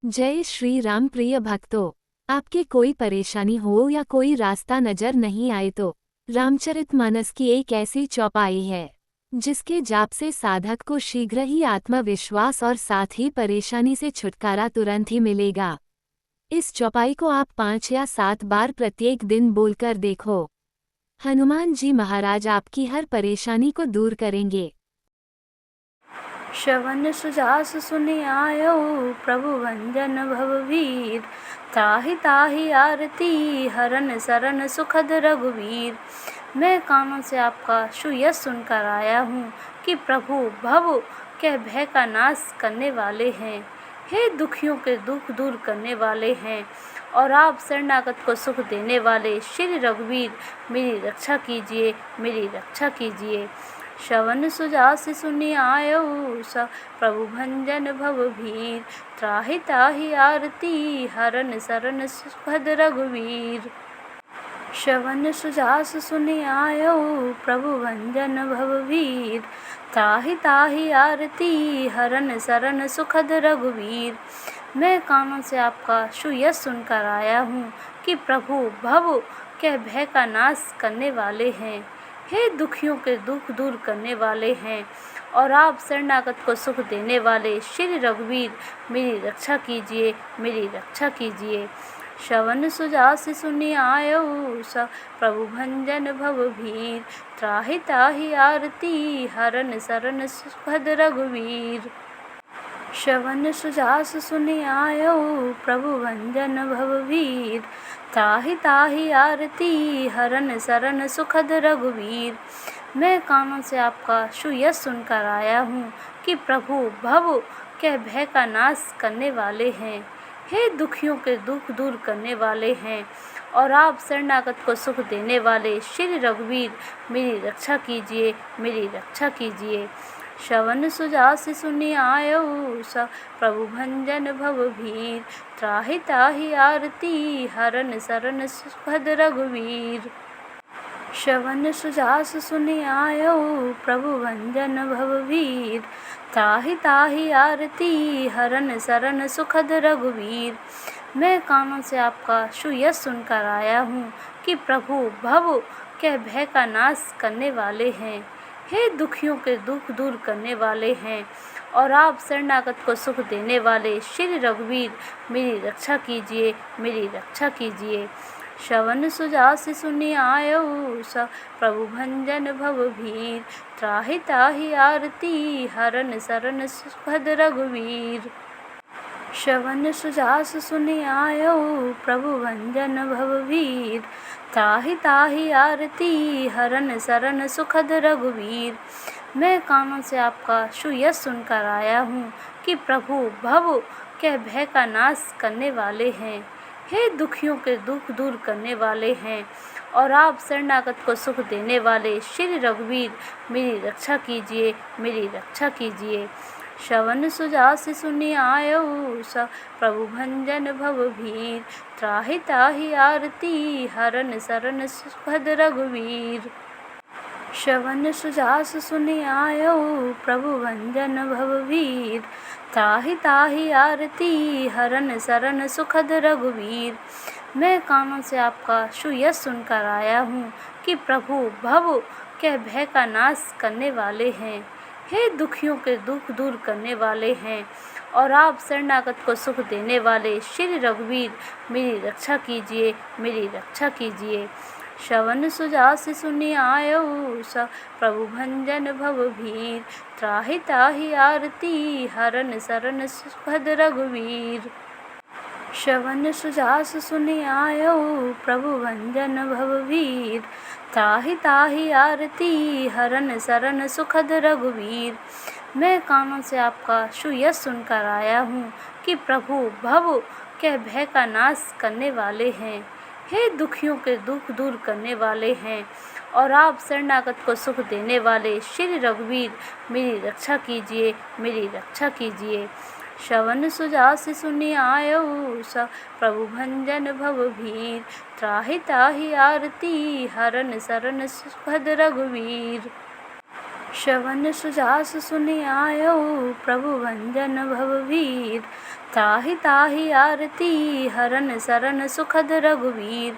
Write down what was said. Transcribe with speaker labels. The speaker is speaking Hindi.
Speaker 1: जय श्री राम। प्रिय भक्तों, आपके कोई परेशानी हो या कोई रास्ता नजर नहीं आए तो रामचरितमानस की एक ऐसी चौपाई है जिसके जाप से साधक को शीघ्र ही आत्मविश्वास और साथ ही परेशानी से छुटकारा तुरंत ही मिलेगा। इस चौपाई को आप 5 या 7 बार प्रत्येक दिन बोलकर देखो। हनुमान जी महाराज आपकी हर परेशानी को दूर करेंगे।
Speaker 2: श्रवण सुजास सुनि आयो, प्रभु भंजन भववीर। त्राहि ताहि आरती, हरन सरन सुखद रघुवीर। मैं कानों से आपका सुयश सुनकर आया हूँ कि प्रभु भव के भय का नाश करने वाले हैं, हे दुखियों के दुख दूर करने वाले हैं, और आप शरणागत को सुख देने वाले श्री रघुवीर, मेरी रक्षा कीजिए, मेरी रक्षा कीजिए। श्रवण सुजास सुनि आयो, प्रभु भंजन भवभीर। त्राहि ताहि आरती, हरन सरन सुखद रघुवीर। श्रवण सुजास सुनि आयो, प्रभु भंजन भवभीर। त्राहि ताहि आरती, हरन सरन सुखद रघुवीर। मैं कानों से आपका सुयश सुनकर आया हूँ कि प्रभु भव के भय का नाश करने वाले हैं, हे दुखियों के दुख दूर करने वाले हैं, और आप शरणागत को सुख देने वाले श्री रघुवीर, मेरी रक्षा कीजिए, मेरी रक्षा कीजिए। श्रवण सुजास सुनि आयो, प्रभु भंजन भवभीर। त्राहि ताहि आरती, हरन सरन सुखद रघुवीर। श्रवण सुजास सुनि आयो, प्रभु भंजन भववीर। त्राहि ताहि आरती, हरन सरन सुखद रघुवीर। मैं कानों से आपका सुयश सुनकर आया हूँ कि प्रभु भव के भय का नाश करने वाले हैं, हे दुखियों के दुख दूर करने वाले हैं, और आप शरणागत को सुख देने वाले श्री रघुवीर, मेरी रक्षा कीजिए, मेरी रक्षा कीजिए। श्रवण सुजास सुनि आयो, प्रभु भंजन भवभीर। त्राहि ताहि आरती, हरन सरन सुखद रघुवीर। श्रवण सुजास सुनि आयो, प्रभु भंजन भवभीर। त्राहि ताहि आरती, हरन सरन सुखद रघुवीर। मैं कानों से आपका सुयश सुनकर आया हूँ कि प्रभु भव के भय का नाश करने वाले हैं, हे दुखियों के दुख दूर करने वाले हैं, और आप शरणागत को सुख देने वाले श्री रघुवीर, मेरी रक्षा कीजिए, मेरी रक्षा कीजिए। श्रवण सुजास सुनि आयो, प्रभु भंजन भवभीर। त्राहि ताहि आरती, हरन सरन सुखद रघुवीर। श्रवण सुजास सुनि आयो, प्रभु भंजन भवभीर। त्राहि ताहि आरती, हरन सरन सुखद रघुवीर। मैं कानों से आपका सुयश सुनकर आया हूँ कि प्रभु भव के भय का नाश करने वाले हैं, हे दुखियों के दुख दूर करने वाले हैं, और आप शरणागत को सुख देने वाले श्री रघुवीर, मेरी रक्षा कीजिए, मेरी रक्षा कीजिए। श्रवण सुजास सुनि आयो, प्रभु भंजन भवभीर। त्राहि ताहि आरती, हरन सरन सुखद रघुवीर। श्रवण सुजास सुनि आयो, प्रभु भंजन भवभीर। त्राहि ताहि आरती, हरन सरन सुखद रघुवीर। मैं कानों से आपका सुयश सुनकर आया हूँ कि प्रभु भव के भय का नाश करने वाले हैं, हे दुखियों के दुख दूर करने वाले हैं, और आप शरणागत को सुख देने वाले श्री रघुवीर, मेरी रक्षा कीजिए, मेरी रक्षा कीजिए। श्रवण सुजास सुनि आयो, प्रभु भंजन भवभीर। त्राहि ताहि आरती, हरन सरन सुखद रघुवीर। श्रवण सुजास सुनि आयो, प्रभु भंजन भवभीर। त्राहि ताहि आरती, हरन सरन सुखद रघुवीर। मैं कानों से आपका सुयश सुनकर आया हूँ कि प्रभु भव के भय का नाश करने वाले हैं, हे दुखियों के दुख दूर करने वाले हैं, और आप शरणागत को सुख देने वाले श्री रघुवीर, मेरी रक्षा कीजिए, मेरी रक्षा कीजिए। श्रवण सुजास सुनि आयो, प्रभु भंजन भवभीर। त्राहि ताहि आरती, हरन सरन सुखद रघुवीर। श्रवण सुजास सुनि आयो, प्रभु भंजन भवभीर। त्राहि ताहि आरती हरन सरन सुखद रघुवीर।